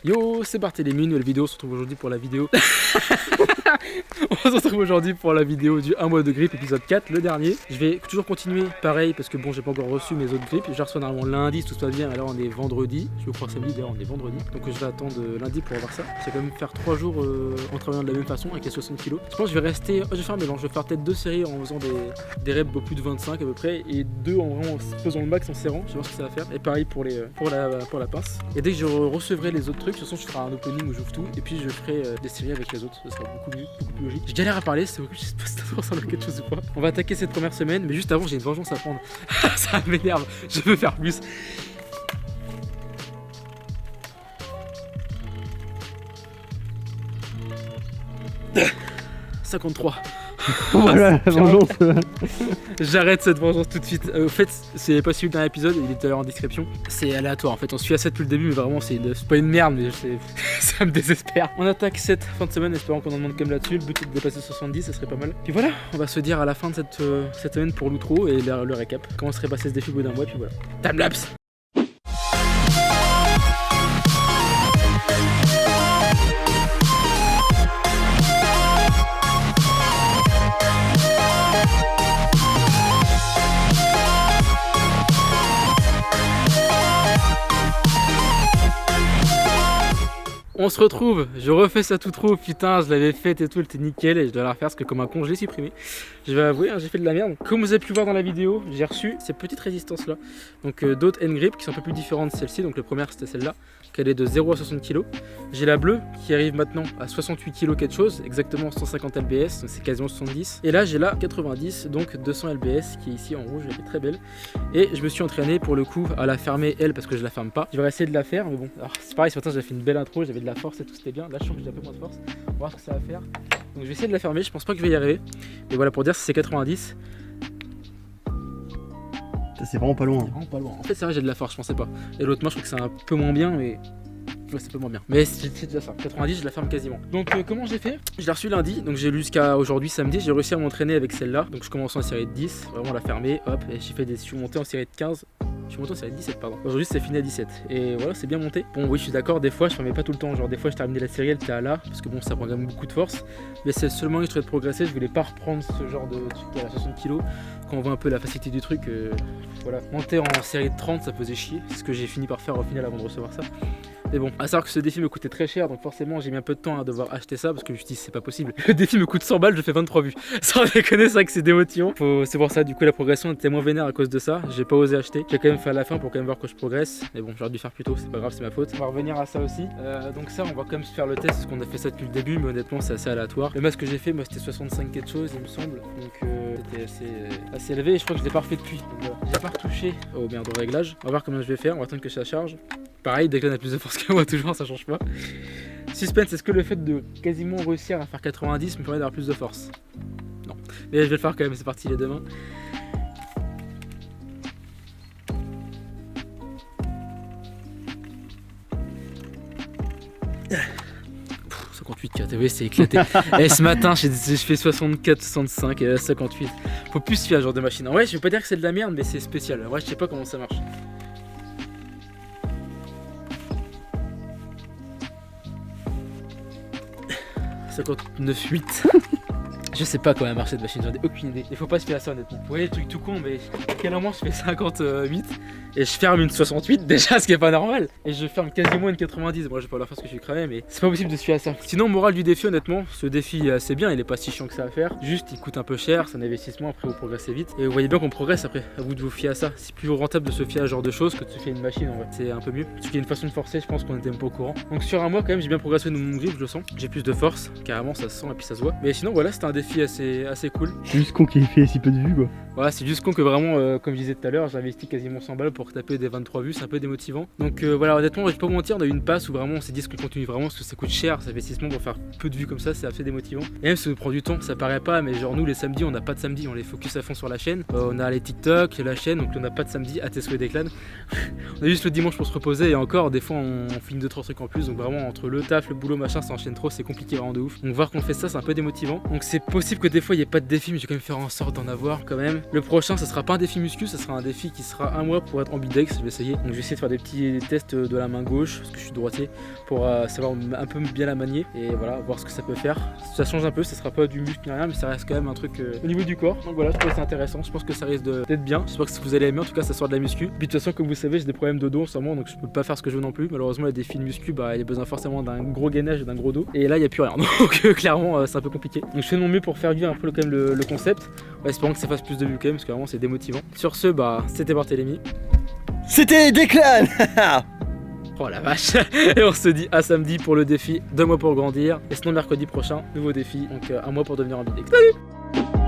Yo, c'est Barthélémy, nouvelle vidéo, on se retrouve aujourd'hui pour la vidéo. On se retrouve aujourd'hui pour la vidéo du 1 mois de grippe, épisode 4, le dernier. Je vais toujours continuer pareil parce que bon, j'ai pas encore reçu mes autres grippes. Je reçois normalement lundi si tout se passe bien, alors on est vendredi. Je crois samedi, d'ailleurs on est vendredi. Donc je vais attendre lundi pour avoir ça. Je vais quand même faire 3 jours en travaillant de la même façon avec les 60 kg. Je pense que je vais rester, je vais faire un mélange, je vais faire peut-être 2 séries en faisant des reps au plus de 25 à peu près et 2 en vraiment faisant le max en serrant. Je vais voir ce que ça va faire. Et pareil pour la pince. Et dès que je recevrai les autres trucs, de toute façon je ferai un opening où j'ouvre tout et puis je ferai des séries avec les autres. Ce sera beaucoup plus logique. Je galère à parler, c'est beaucoup, je sais pas si ça ressemble à quelque chose ou pas. On va attaquer cette première semaine, mais juste avant j'ai une vengeance à prendre. Ça m'énerve, je veux faire plus. « 53 ». Voilà la vengeance. J'arrête cette vengeance tout de suite. Au fait, c'est pas suivi d'un épisode, il est tout à l'heure en description. C'est aléatoire en fait, on suit à 7 depuis le début, mais vraiment c'est pas une merde, mais ça me désespère. On attaque cette fin de semaine, espérant qu'on en demande quand même là-dessus. Le but est de dépasser 70, ça serait pas mal. Puis voilà, on va se dire à la fin de cette semaine pour l'outro et le récap. Comment serait passé ce défi au bout d'un mois, puis voilà. Timelapse. On se retrouve, je refais ça tout trop, putain je l'avais faite et tout, elle était nickel et je dois la refaire parce que comme un con je l'ai supprimé. Je vais avouer, hein, j'ai fait de la merde. Comme vous avez pu voir dans la vidéo, j'ai reçu ces petites résistances là. Donc d'autres N-Grip qui sont un peu plus différentes de celle-ci. Donc la première c'était celle-là, qu'elle est de 0 à 60 kg. J'ai la bleue qui arrive maintenant à 68 kg quelque chose, exactement 150 lbs, donc c'est quasiment 70. Et là j'ai la 90, donc 200 lbs qui est ici en rouge, elle est très belle. Et je me suis entraîné pour le coup à la fermer elle parce que je la ferme pas. Je vais essayer de la faire, mais bon, alors c'est pareil, ce matin j'ai fait une belle intro, j'avais de la force et tout, c'était bien. Là je sens que j'ai un peu moins de force, on va voir ce que ça va faire. Donc je vais essayer de la fermer, je pense pas que je vais y arriver. Mais voilà, pour dire si c'est 90. C'est vraiment pas loin. C'est vraiment pas loin. En fait c'est vrai, j'ai de la force, je pensais pas. Et l'autre moi je trouve que c'est un peu moins bien, mais ouais, c'est pas moins bien. Mais c'est déjà ça. 90 je la ferme quasiment. Donc comment j'ai fait? Je l'ai reçu lundi, donc j'ai lu jusqu'à aujourd'hui samedi. J'ai réussi à m'entraîner avec celle-là. Donc je commence en série de 10, vraiment la fermer, hop, et je suis monté en série de 15. Je suis monté en série de 17 pardon. Aujourd'hui c'est fini à 17. Et voilà, c'est bien monté. Bon oui je suis d'accord, des fois je fermais pas tout le temps. Genre des fois je terminais la série, elle était à là. Parce que bon ça prend quand même beaucoup de force. Mais c'est seulement que je trouvais de progresser. Je voulais pas reprendre ce genre de truc à 60 kg. Quand on voit un peu la facilité du truc, voilà. Monter en série de 30 ça faisait chier. C'est ce que j'ai fini par faire au final avant de recevoir ça. Mais bon, à savoir que ce défi me coûtait très cher, donc forcément j'ai mis un peu de temps à devoir acheter ça parce que je me suis dit c'est pas possible. Le défi me coûte 100 balles, je fais 23 vues. Sans déconner, c'est vrai que c'est démotivant. C'est pour ça, du coup la progression était moins vénère à cause de ça. J'ai pas osé acheter. J'ai quand même fait à la fin pour quand même voir que je progresse. Mais bon, j'aurais dû faire plus tôt, c'est pas grave, c'est ma faute. On va revenir à ça aussi. Donc ça, on va quand même se faire le test parce qu'on a fait ça depuis le début, mais honnêtement c'est assez aléatoire. Le max que j'ai fait, moi c'était 65 quelque chose, il me semble. Donc c'était assez élevé et je crois que je l'ai pas refait depuis. Donc voilà. J'ai pas retouché au réglage. On va voir comment je vais faire, on va attendre que ça charge. Pareil, Declan a plus de force que moi toujours, ça change pas. Suspense, est-ce que le fait de quasiment réussir à faire 90 me permet d'avoir plus de force? Non. Mais je vais le faire quand même, c'est parti les deux mains. Pff, 58 4, vous voyez c'est éclaté. Et ce matin je fais 64, 65 et là 58. Faut plus se fier à ce genre de machine. En vrai je vais pas dire que c'est de la merde mais c'est spécial. En vrai je sais pas comment ça marche. 59,8. Je sais pas comment elle marche cette machine, j'en ai aucune idée. Il faut pas se fier à ça honnêtement. Vous voyez le truc tout con, mais à quel moment je fais 58 et je ferme une 68 déjà, ce qui est pas normal. Et je ferme quasiment une 90. Moi je vais pas leur faire parce que je suis cramé, mais c'est pas possible de se fier à ça. Sinon, moral du défi honnêtement, ce défi est assez bien, il est pas si chiant que ça à faire. Juste il coûte un peu cher, c'est un investissement, après vous progressez vite. Et vous voyez bien qu'on progresse après, à vous de vous fier à ça. C'est plus rentable de se fier à ce genre de choses que de se fier à une machine en vrai. C'est un peu mieux. Parce qu'il y a une façon de forcer, je pense qu'on était même pas au courant. Donc sur un mois quand même j'ai bien progressé dans mon grip, je le sens. J'ai plus de force, carrément ça se sent et puis ça se voit. Mais sinon voilà, c'était un défi assez cool. C'est juste con qu'il ait fait si peu de vues quoi. Voilà, c'est juste con que vraiment, comme je disais tout à l'heure, j'ai investi quasiment 100 balles pour taper des 23 vues, c'est un peu démotivant. Donc voilà, honnêtement, je vais pas vous mentir, on a eu une passe où vraiment on s'est dit qu'on continue vraiment parce que ça coûte cher cet investissement pour faire peu de vues comme ça, c'est assez démotivant. Et même si ça prend du temps, ça paraît pas, mais genre nous les samedis, on n'a pas de samedi, on les focus à fond sur la chaîne. On a les TikTok, la chaîne, donc on n'a pas de samedi à tes souhaits Declan. On a juste le dimanche pour se reposer et encore, des fois on filme 2-3 trucs en plus, donc vraiment entre le taf, le boulot, machin, ça enchaîne trop, c'est compliqué vraiment de ouf. Donc voir qu'on fait ça, c'est un peu démotivant. Donc c'est possible que des fois il n'y ait pas de défi, mais je vais quand même faire en sorte d'en avoir quand même. Le prochain, ça sera pas un défi muscu, ça sera un défi qui sera un mois pour être ambidex. Je vais essayer. Donc je vais essayer de faire des petits tests de la main gauche, parce que je suis droitier, pour savoir un peu bien la manier et voilà, voir ce que ça peut faire. Ça change un peu, ça sera pas du muscle ni rien, mais ça reste quand même un truc au niveau du corps. Donc voilà, je trouve que c'est intéressant. Je pense que ça risque d'être bien. J'espère que vous allez aimer. En tout cas, ça sort de la muscu. Puis de toute façon, comme vous savez, j'ai des problèmes de dos en ce moment, donc je peux pas faire ce que je veux non plus. Malheureusement, les défis de muscu, bah, il y a besoin forcément d'un gros gainage et d'un gros dos. Et là, il y a plus rien. Donc clairement, c'est un peu compliqué. Donc je fais de mon mieux pour faire vivre un peu quand même le concept. Ouais, espérons que ça fasse plus de vues quand même, parce que vraiment c'est démotivant. Sur ce, bah, c'était Barthélémy. C'était Declan. Oh la vache. Et on se dit à samedi pour le défi 2 mois pour grandir. Et sinon mercredi prochain, nouveau défi, donc un mois pour devenir ambidex. Salut.